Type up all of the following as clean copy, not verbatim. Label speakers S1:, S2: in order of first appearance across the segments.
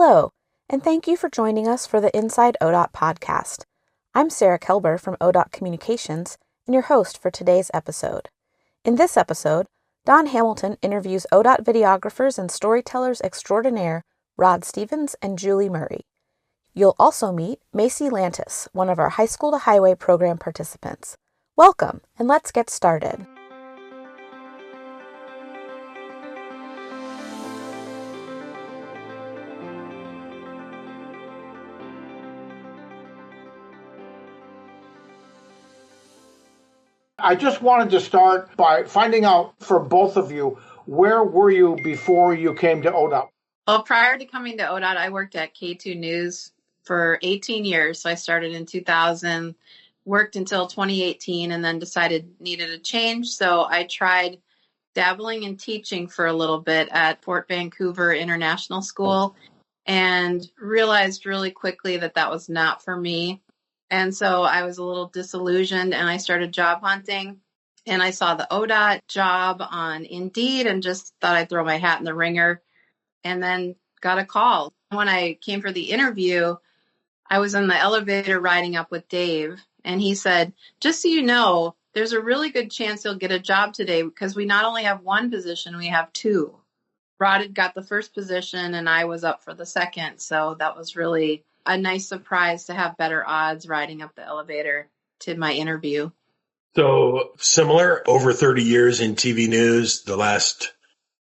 S1: Hello, and thank you for joining us for the Inside ODOT podcast. I'm Sarah Kelber from ODOT Communications and your host for today's episode. In this episode, Don Hamilton interviews ODOT videographers and storytellers extraordinaire Rod Stevens and Julie Murray. You'll also meet Maecie Lantis, one of our High School to Highway program participants. Welcome, and let's get started.
S2: I just wanted to start by finding out for both of you, where were you before you came to ODOT?
S3: Well, prior to coming to ODOT, I worked at K2 News for 18 years. So I started in 2000, worked until 2018, and then decided needed a change. So I tried dabbling in teaching for a little bit at Fort Vancouver International School and realized really quickly that that was not for me. And so I was a little disillusioned and I started job hunting, and I saw the ODOT job on Indeed and just thought I'd throw my hat in the ringer, and then got a call. When I came for the interview, I was in the elevator riding up with Dave, and he said, just so you know, there's a really good chance you'll get a job today because we not only have one position, we have two. Rod had got the first position and I was up for the second. So that was really a nice surprise to have better odds riding up the elevator to my interview.
S4: So similar, over 30 years in TV news, the last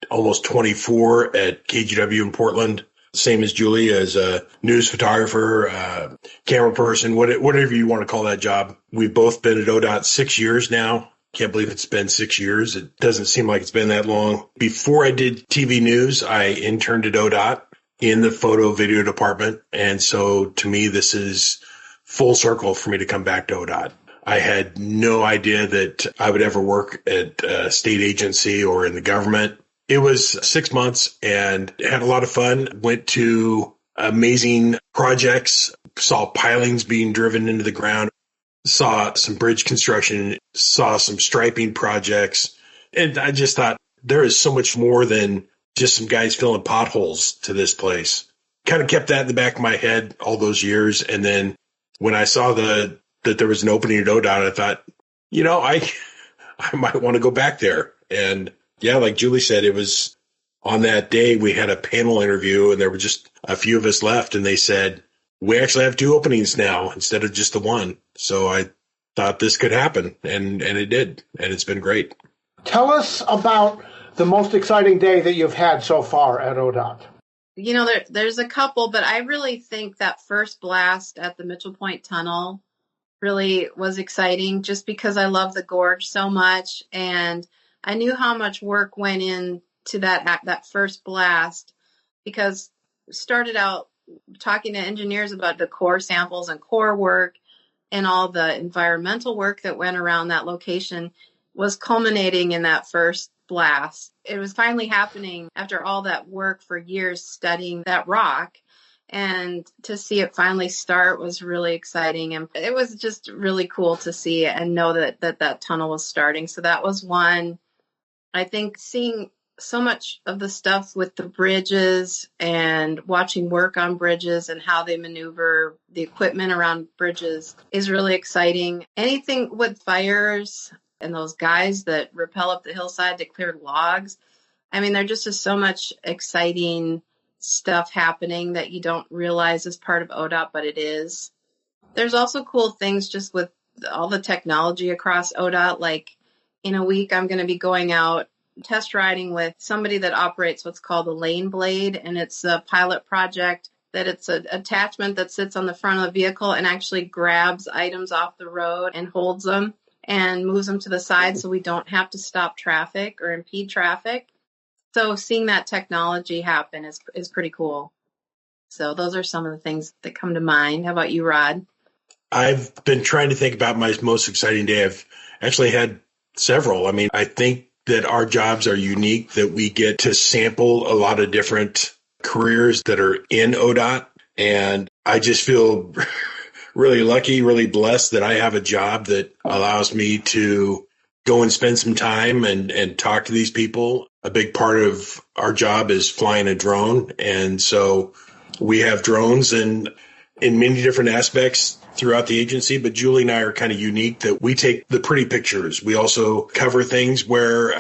S4: almost 24 at KGW in Portland. Same as Julie, as a news photographer, camera person, whatever you want to call that job. We've both been at ODOT 6 years now. Can't believe it's been 6 years. It doesn't seem like it's been that long. Before I did TV news, I interned at ODOT in the photo video department. And so to me, this is full circle for me to come back to ODOT. I had no idea that I would ever work at a state agency or in the government. It was 6 months and had a lot of fun. Went to amazing projects, saw pilings being driven into the ground, saw some bridge construction, saw some striping projects. And I just thought there is so much more than just some guys filling potholes to this place. Kind of kept that in the back of my head all those years. And then when I saw that there was an opening at ODOT, I thought, I might want to go back there. And yeah, like Julie said, it was on that day we had a panel interview and there were just a few of us left. And they said, we actually have two openings now instead of just the one. So I thought this could happen, and it did. And it's been great.
S2: Tell us about the most exciting day that you've had so far at ODOT.
S3: There's a couple, but I really think that first blast at the Mitchell Point Tunnel really was exciting just because I love the gorge so much. And I knew how much work went into that first blast, because started out talking to engineers about the core samples and core work and all the environmental work that went around that location was culminating in that first blast. It was finally happening after all that work for years studying that rock. And to see it finally start was really exciting. And it was just really cool to see and know that tunnel was starting. So that was one. I think seeing so much of the stuff with the bridges and watching work on bridges and how they maneuver the equipment around bridges is really exciting. Anything with fires and those guys that rappel up the hillside to clear logs. I mean, there just is so much exciting stuff happening that you don't realize is part of ODOT, but it is. There's also cool things just with all the technology across ODOT. Like in a week, I'm going to be going out test riding with somebody that operates what's called a lane blade. And it's a pilot project that it's an attachment that sits on the front of the vehicle and actually grabs items off the road and holds them and moves them to the side so we don't have to stop traffic or impede traffic. So seeing that technology happen is pretty cool. So those are some of the things that come to mind. How about you, Rod?
S4: I've been trying to think about my most exciting day. I've actually had several. I mean, I think that our jobs are unique, that we get to sample a lot of different careers that are in ODOT. And I just feel really lucky, really blessed that I have a job that allows me to go and spend some time and talk to these people. A big part of our job is flying a drone. And so We have drones and in many different aspects throughout the agency, but Julie and I are kind of unique that we take the pretty pictures. We also cover things where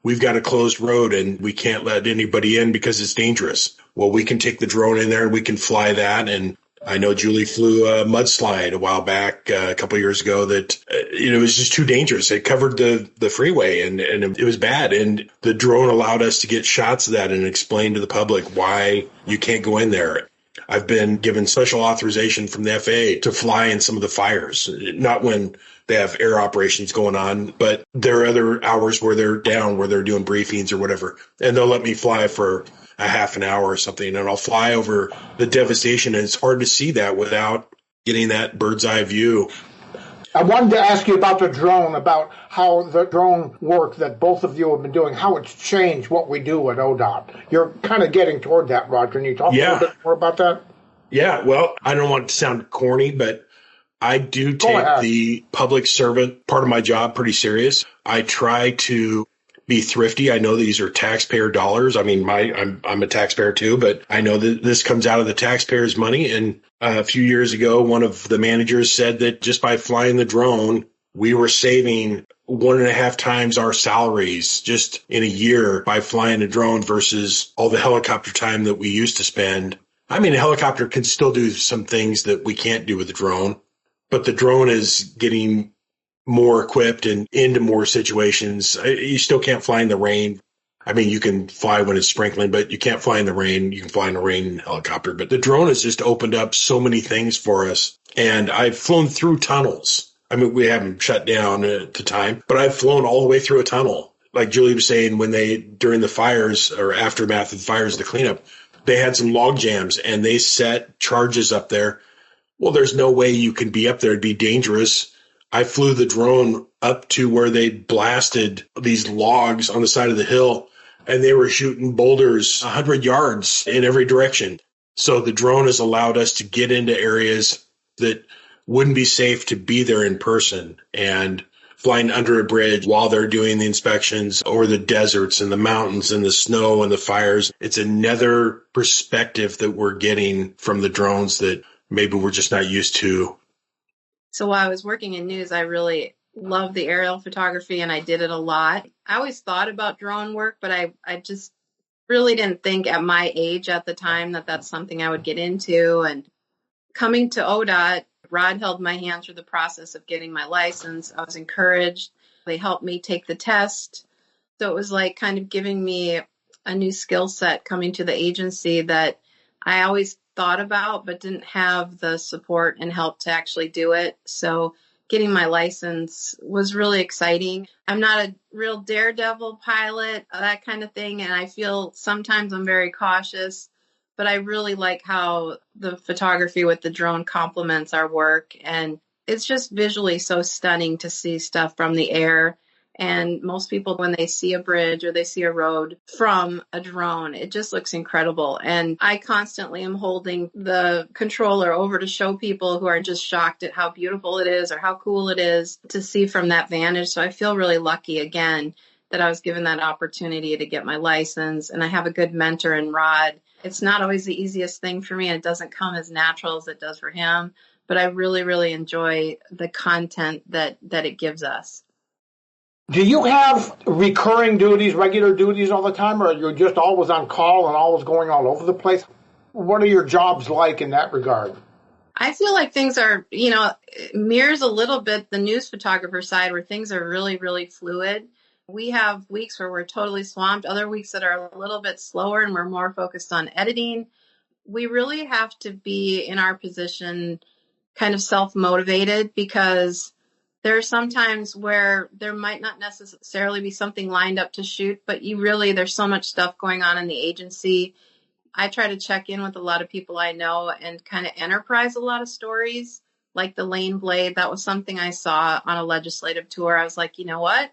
S4: we've got a closed road and we can't let anybody in because it's dangerous. Well, we can take the drone in there and we can fly that. And I know Julie flew a mudslide a while back, a couple of years ago that it was just too dangerous. It covered the freeway and it was bad. And the drone allowed us to get shots of that and explain to the public why you can't go in there. I've been given special authorization from the FAA to fly in some of the fires, not when they have air operations going on, but there are other hours where they're down, where they're doing briefings or whatever. And they'll let me fly for a half an hour or something, and I'll fly over the devastation. And it's hard to see that without getting that bird's eye view.
S2: I wanted to ask you about the drone, about how the drone work that both of you have been doing, how it's changed what we do at ODOT. You're kind of getting toward that, Rod. Can you talk a little bit more about that?
S4: Yeah, well, I don't want it to sound corny, but I do take the public servant part of my job pretty serious. I try to be thrifty. I know these are taxpayer dollars. I mean, I'm a taxpayer too, but I know that this comes out of the taxpayers' money. And a few years ago, one of the managers said that just by flying the drone, we were saving 1.5 times our salaries just in a year by flying a drone versus all the helicopter time that we used to spend. I mean, a helicopter can still do some things that we can't do with a drone, but the drone is getting more equipped and into more situations. You still can't fly in the rain. I mean, you can fly when it's sprinkling, but you can't fly in the rain. You can fly in the rain in a helicopter. But the drone has just opened up so many things for us. And I've flown through tunnels. I mean, we haven't shut down at the time, but I've flown all the way through a tunnel. Like Julie was saying, during the fires or aftermath of the fires, the cleanup, they had some log jams and they set charges up there. Well, there's no way you can be up there. It'd be dangerous. I flew the drone up to where they blasted these logs on the side of the hill, and they were shooting boulders 100 yards in every direction. So the drone has allowed us to get into areas that wouldn't be safe to be there in person, and flying under a bridge while they're doing the inspections, or the deserts and the mountains and the snow and the fires. It's another perspective that we're getting from the drones that maybe we're just not used to.
S3: So while I was working in news, I really loved the aerial photography and I did it a lot. I always thought about drone work, but I just really didn't think at my age at the time that that's something I would get into. And coming to ODOT, Rod held my hand through the process of getting my license. I was encouraged. They helped me take the test. So it was like kind of giving me a new skill set coming to the agency that I always thought about, but didn't have the support and help to actually do it. So getting my license was really exciting. I'm not a real daredevil pilot, that kind of thing. And I feel sometimes I'm very cautious, but I really like how the photography with the drone complements our work. And it's just visually so stunning to see stuff from the air. And most people, when they see a bridge or they see a road from a drone, it just looks incredible. And I constantly am holding the controller over to show people who are just shocked at how beautiful it is or how cool it is to see from that vantage. So I feel really lucky again that I was given that opportunity to get my license. And I have a good mentor in Rod. It's not always the easiest thing for me. It doesn't come as natural as it does for him. But I really, really enjoy the content that it gives us.
S2: Do you have recurring duties, regular duties all the time, or are you just always on call and always going all over the place? What are your jobs like in that regard?
S3: I feel like things are, mirrors a little bit the news photographer side where things are really, really fluid. We have weeks where we're totally swamped, other weeks that are a little bit slower and we're more focused on editing. We really have to be in our position kind of self-motivated because there are some times where there might not necessarily be something lined up to shoot, but there's so much stuff going on in the agency. I try to check in with a lot of people I know and kind of enterprise a lot of stories, like the lane blade. That was something I saw on a legislative tour. I was like, you know what?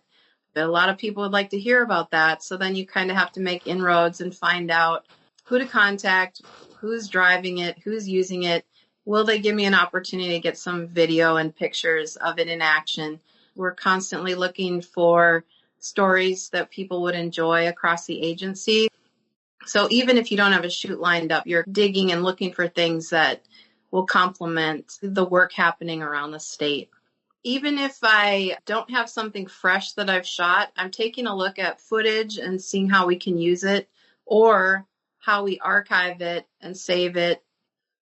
S3: A lot of people would like to hear about that. So then you kind of have to make inroads and find out who to contact, who's driving it, who's using it. Will they give me an opportunity to get some video and pictures of it in action? We're constantly looking for stories that people would enjoy across the agency. So even if you don't have a shoot lined up, you're digging and looking for things that will complement the work happening around the state. Even if I don't have something fresh that I've shot, I'm taking a look at footage and seeing how we can use it or how we archive it and save it.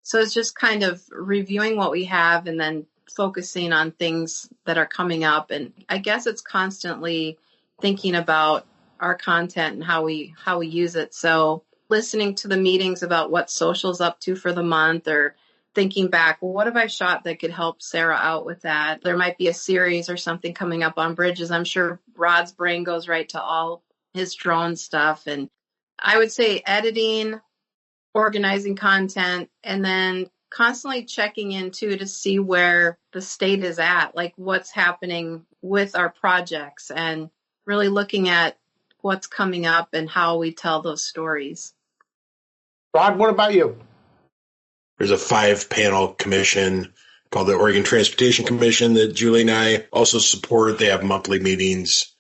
S3: So it's just kind of reviewing what we have and then focusing on things that are coming up. And I guess it's constantly thinking about our content and how we use it. So listening to the meetings about what social's up to for the month, or thinking back, well, what have I shot that could help Sarah out with that? There might be a series or something coming up on bridges. I'm sure Rod's brain goes right to all his drone stuff. And I would say editing, organizing content, and then constantly checking in too to see where the state is at, like what's happening with our projects, and really looking at what's coming up and how we tell those stories.
S2: Rod, what about you?
S4: There's a 5-panel commission called the Oregon Transportation Commission that Julie and I also support. They have monthly meetings.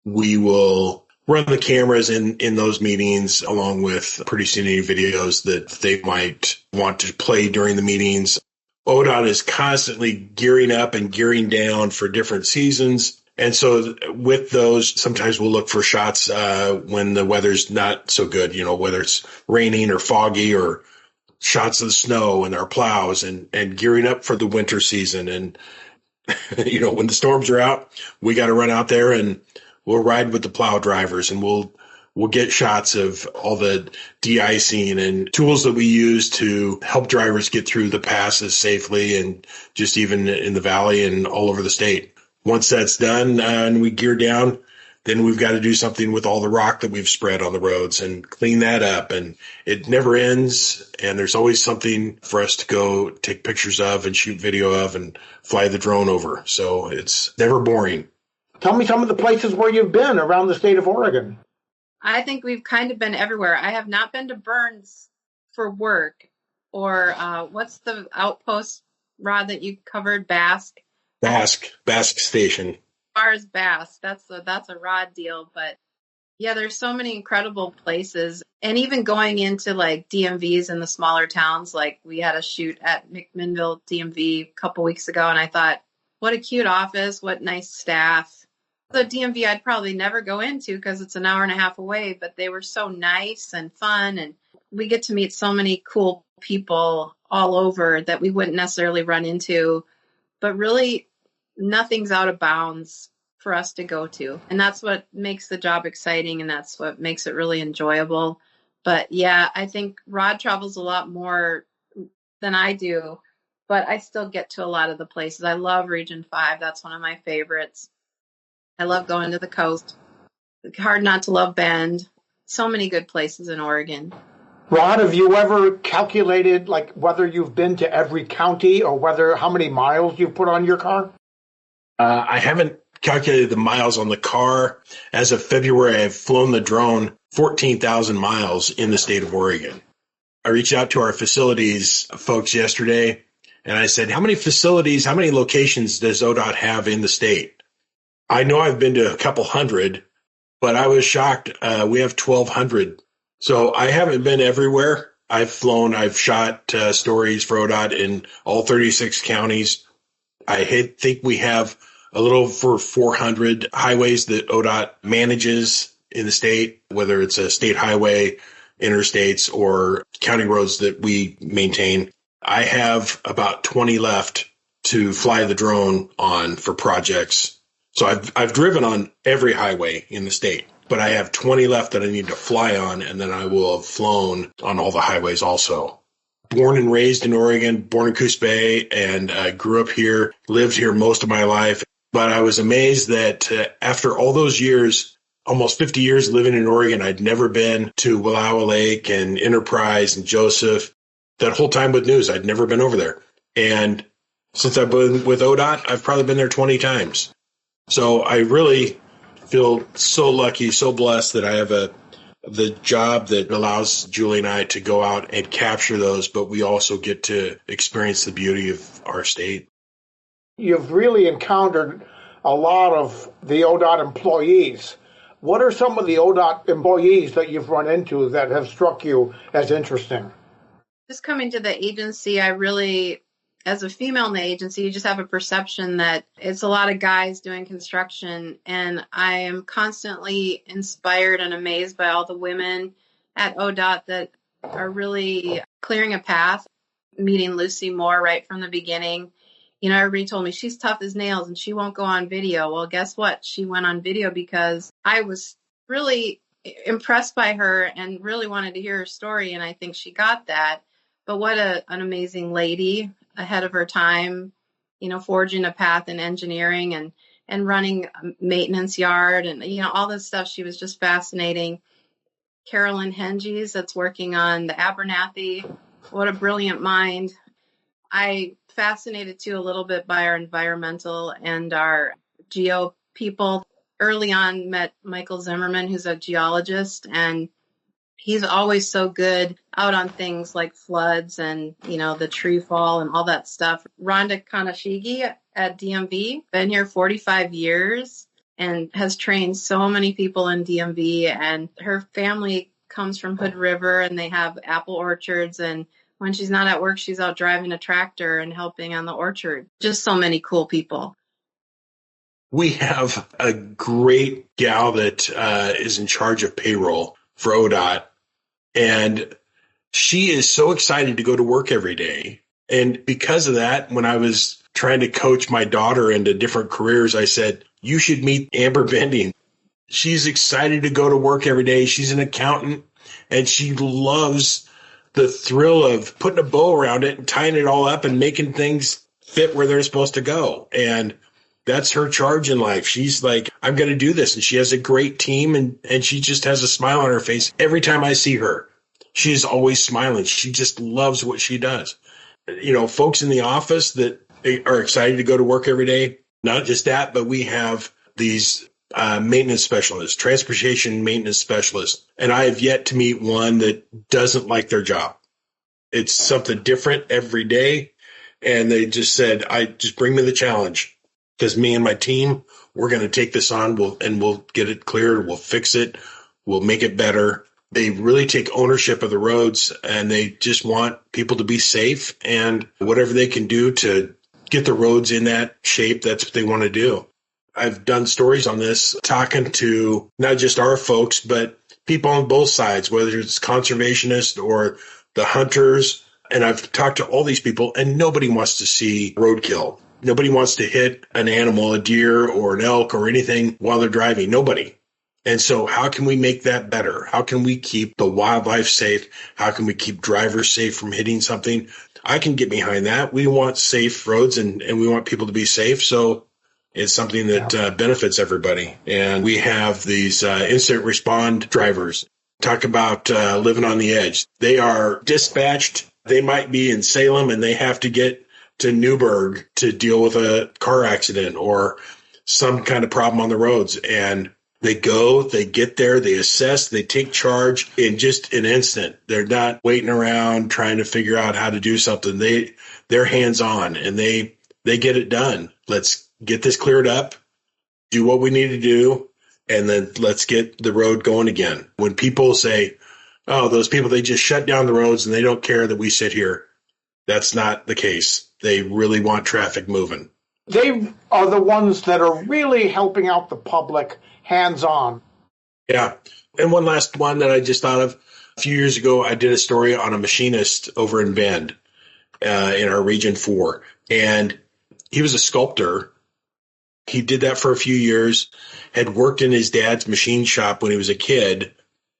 S4: We will run the cameras in those meetings along with producing any videos that they might want to play during the meetings. ODOT is constantly gearing up and gearing down for different seasons. And so with those, sometimes we'll look for shots when the weather's not so good, whether it's raining or foggy, or shots of the snow and our plows, and gearing up for the winter season. And, when the storms are out, we got to run out there and we'll ride with the plow drivers, and we'll get shots of all the de-icing and tools that we use to help drivers get through the passes safely, and just even in the valley and all over the state. Once that's done and we gear down, then we've got to do something with all the rock that we've spread on the roads and clean that up. And it never ends. And there's always something for us to go take pictures of and shoot video of and fly the drone over. So it's never boring.
S2: Tell me some of the places where you've been around the state of Oregon.
S3: I think we've kind of been everywhere. I have not been to Burns for work, or what's the outpost, Rod, that you covered? Basque Station. As far as Basque, that's a Rod deal. But yeah, there's so many incredible places. And even going into like DMVs in the smaller towns, like we had a shoot at McMinnville DMV a couple weeks ago, and I thought, what a cute office, what nice staff. The DMV I'd probably never go into because it's an hour and a half away, but they were so nice and fun. And we get to meet so many cool people all over that we wouldn't necessarily run into, but really nothing's out of bounds for us to go to. And that's what makes the job exciting, and that's what makes it really enjoyable. But yeah, I think Rod travels a lot more than I do, but I still get to a lot of the places. I love Region 5. That's one of my favorites. I love going to the coast. Hard not to love Bend. So many good places in Oregon.
S2: Rod, have you ever calculated like whether you've been to every county, or how many miles you've put on your car?
S4: I haven't calculated the miles on the car. As of February, I've flown the drone 14,000 miles in the state of Oregon. I reached out to our facilities folks yesterday, and I said, how many locations does ODOT have in the state? I know I've been to a couple hundred, but I was shocked. We have 1,200. So I haven't been everywhere. I've shot stories for ODOT in all 36 counties. I think we have a little over 400 highways that ODOT manages in the state, whether it's a state highway, interstates, or county roads that we maintain. I have about 20 left to fly the drone on for projects. So I've driven on every highway in the state, but I have 20 left that I need to fly on, and then I will have flown on all the highways also. Born and raised in Oregon, born in Coos Bay, and I grew up here, lived here most of my life. But I was amazed that after all those years, almost 50 years living in Oregon, I'd never been to Wallowa Lake and Enterprise and Joseph. That whole time with news, I'd never been over there. And since I've been with ODOT, I've probably been there 20 times. So I really feel so lucky, so blessed that I have the job that allows Julie and I to go out and capture those, but we also get to experience the beauty of our state.
S2: You've really encountered a lot of the ODOT employees. What are some of the ODOT employees that you've run into that have struck you as interesting?
S3: Just coming to the agency, I really, as a female in the agency, you just have a perception that it's a lot of guys doing construction. And I am constantly inspired and amazed by all the women at ODOT that are really clearing a path, meeting Lucy Moore right from the beginning. You know, everybody told me she's tough as nails and she won't go on video. Well, guess what? She went on video because I was really impressed by her and really wanted to hear her story. And I think she got that. But what an amazing lady, ahead of her time, you know, forging a path in engineering and running a maintenance yard and, you know, all this stuff. She was just fascinating. Carolyn Henges, that's working on the Abernathy. What a brilliant mind. I fascinated too a little bit by our environmental and our geo people. Early on met Michael Zimmerman, who's a geologist, and he's always so good out on things like floods and, you know, the tree fall and all that stuff. Rhonda Kanashigi at DMV, been here 45 years and has trained so many people in DMV. And her family comes from Hood River and they have apple orchards. And when she's not at work, she's out driving a tractor and helping on the orchard. Just so many cool people.
S4: We have a great gal that is in charge of payroll for ODOT. And she is so excited to go to work every day. And because of that, when I was trying to coach my daughter into different careers, I said, you should meet Amber Bending. She's excited to go to work every day. She's an accountant and she loves the thrill of putting a bow around it and tying it all up and making things fit where they're supposed to go. And that's her charge in life. She's like, I'm going to do this. And she has a great team and she just has a smile on her face. Every time I see her, she is always smiling. She just loves what she does. You know, folks in the office that are excited to go to work every day. Not just that, but we have these maintenance specialists, transportation maintenance specialists. And I have yet to meet one that doesn't like their job. It's something different every day. And they just said, just bring me the challenge. Because me and my team, we're going to take this on we'll get it cleared. We'll fix it. We'll make it better. They really take ownership of the roads and they just want people to be safe and whatever they can do to get the roads in that shape, that's what they want to do. I've done stories on this, talking to not just our folks, but people on both sides, whether it's conservationists or the hunters. And I've talked to all these people and nobody wants to see roadkill. Nobody wants to hit an animal, a deer or an elk or anything while they're driving. Nobody. And so how can we make that better? How can we keep the wildlife safe? How can we keep drivers safe from hitting something? I can get behind that. We want safe roads and we want people to be safe. So it's something that benefits everybody. And we have these incident respond drivers. Talk about living on the edge. They are dispatched. They might be in Salem and they have to get to Newburgh to deal with a car accident or some kind of problem on the roads. And they go, they get there, they assess, they take charge in just an instant. They're not waiting around trying to figure out how to do something. They're hands-on and they get it done. Let's get this cleared up, do what we need to do, and then let's get the road going again. When people say, oh, those people, they just shut down the roads and they don't care that we sit here. That's not the case. They really want traffic moving.
S2: They are the ones that are really helping out the public hands-on.
S4: Yeah. And one last one that I just thought of. A few years ago, I did a story on a machinist over in Bend in our Region 4. And he was a sculptor. He did that for a few years, had worked in his dad's machine shop when he was a kid,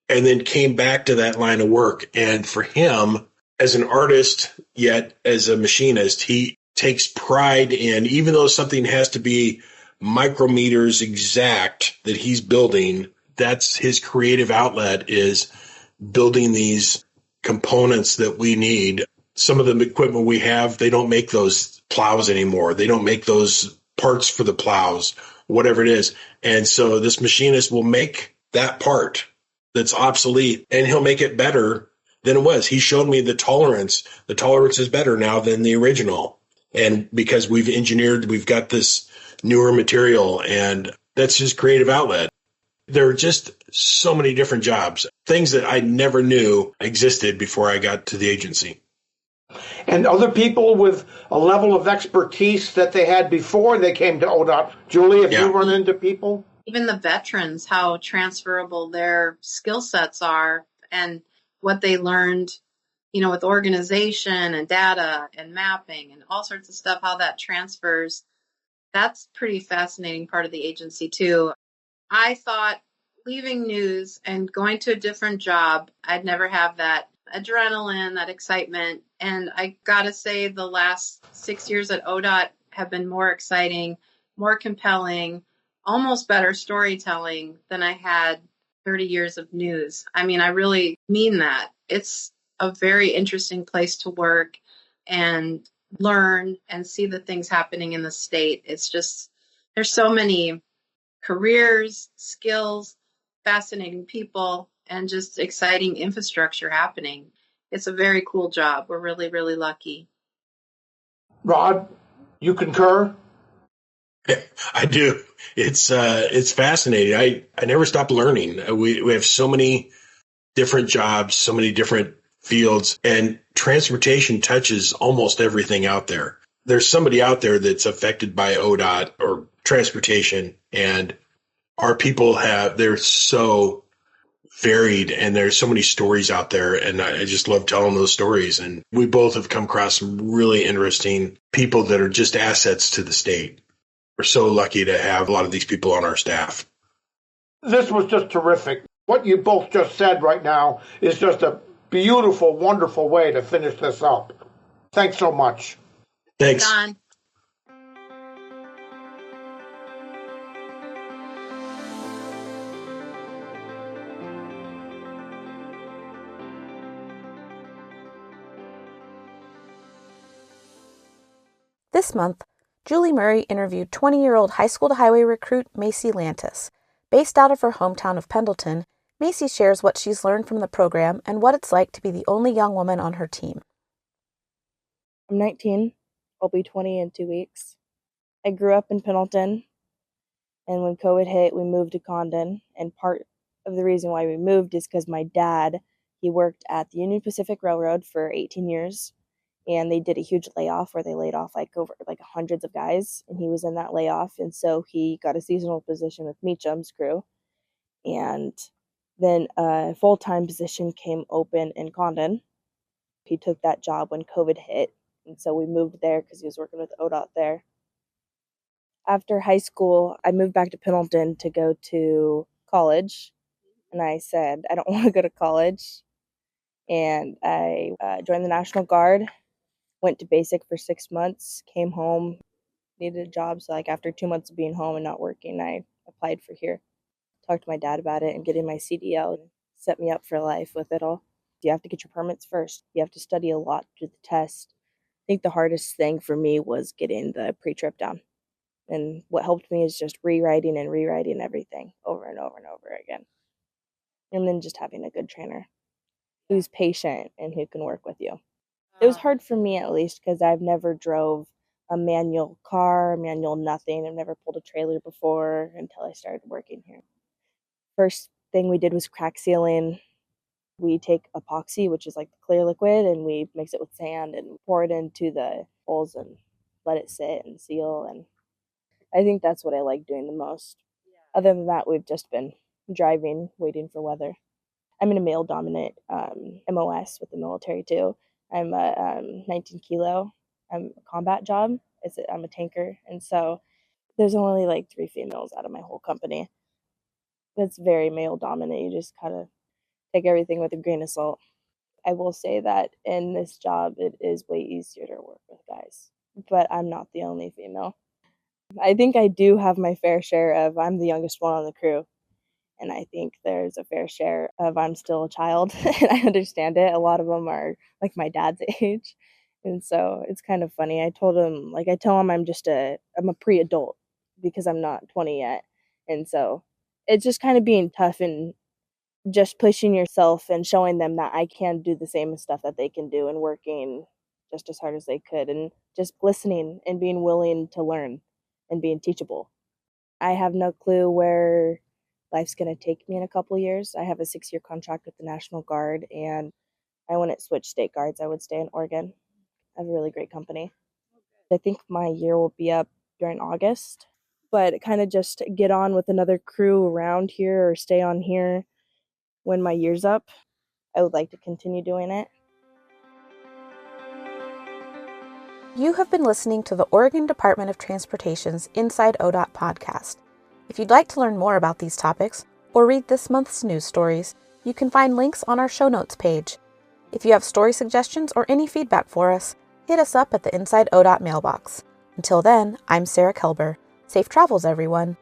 S4: and then came back to that line of work. And for him, as an artist, yet as a machinist, he takes pride in, even though something has to be micrometers exact that he's building, that's his creative outlet, is building these components that we need. Some of the equipment we have, they don't make those plows anymore. They don't make those parts for the plows, whatever it is. And so this machinist will make that part that's obsolete and he'll make it better than it was. He showed me the tolerance. The tolerance is better now than the original. And because we've got this newer material, and that's his creative outlet. There are just so many different jobs, things that I never knew existed before I got to the agency.
S2: And other people with a level of expertise that they had before they came to ODOT. Julie, have you run into people?
S3: Even the veterans, how transferable their skill sets are and what they learned, with organization and data and mapping and all sorts of stuff, how that transfers. That's pretty fascinating part of the agency too. I thought leaving news and going to a different job, I'd never have that adrenaline, that excitement. And I got to say the last 6 years at ODOT have been more exciting, more compelling, almost better storytelling than I had 30 years of news. I mean, I really mean that. It's a very interesting place to work and learn and see the things happening in the state. It's just, there's so many careers, skills, fascinating people, and just exciting infrastructure happening. It's a very cool job. We're really, really lucky.
S2: Rod, you concur?
S4: I do. It's fascinating. I never stop learning. We have so many different jobs, so many different fields, and transportation touches almost everything out there. There's somebody out there that's affected by ODOT or transportation, and our people they're so varied, and there's so many stories out there, and I just love telling those stories. And we both have come across some really interesting people that are just assets to the state. We're so lucky to have a lot of these people on our staff.
S2: This was just terrific. What you both just said right now is just a beautiful, wonderful way to finish this up. Thanks so much.
S4: Thanks.
S3: Don.
S1: This month, Julie Murray interviewed 20-year-old high school to highway recruit Maecie Lantis. Based out of her hometown of Pendleton, Maecie shares what she's learned from the program and what it's like to be the only young woman on her team.
S5: I'm 19. I'll be 20 in 2 weeks. I grew up in Pendleton, and when COVID hit, we moved to Condon. And part of the reason why we moved is because my dad, he worked at the Union Pacific Railroad for 18 years, and they did a huge layoff where they laid off over hundreds of guys, and he was in that layoff. And so he got a seasonal position with Meacham's crew, and then a full-time position came open in Condon. He took that job when COVID hit, and so we moved there because he was working with ODOT there. After high school, I moved back to Pendleton to go to college, and I said, I don't want to go to college. And I joined the National Guard, went to basic for 6 months, came home, needed a job. So after 2 months of being home and not working, I applied for here. Talked to my dad about it and getting my CDL and set me up for life with it all. You have to get your permits first. You have to study a lot to do the test. I think the hardest thing for me was getting the pre-trip down. And what helped me is just rewriting everything over and over and over again. And then just having a good trainer who's patient and who can work with you. It was hard for me, at least, because I've never drove a manual car, manual nothing. I've never pulled a trailer before until I started working here. First thing we did was crack sealing. We take epoxy, which is like the clear liquid, and we mix it with sand and pour it into the holes and let it sit and seal. And I think that's what I like doing the most. Yeah. Other than that, we've just been driving, waiting for weather. I'm in a male-dominant MOS with the military, too. I'm a 19 kilo. I'm a combat job. I'm a tanker. And so there's only 3 females out of my whole company. It's very male-dominant. You just kind of take everything with a grain of salt. I will say that in this job, it is way easier to work with guys. But I'm not the only female. I think I do have my fair share of I'm the youngest one on the crew. And I think there's a fair share of I'm still a child. And I understand it. A lot of them are like my dad's age. And so it's kind of funny. I tell him I'm a pre-adult because I'm not 20 yet. And so it's just kind of being tough and just pushing yourself and showing them that I can do the same stuff that they can do and working just as hard as they could and just listening and being willing to learn and being teachable. I have no clue where life's going to take me in a couple years. I have a 6-year contract with the National Guard, and I wouldn't switch state guards. I would stay in Oregon. I have a really great company. I think my year will be up during August, but kind of just get on with another crew around here or stay on here when my year's up. I would like to continue doing it.
S1: You have been listening to the Oregon Department of Transportation's Inside ODOT podcast. If you'd like to learn more about these topics or read this month's news stories, you can find links on our show notes page. If you have story suggestions or any feedback for us, hit us up at the Inside ODOT mailbox. Until then, I'm Sarah Kelber. Safe travels, everyone.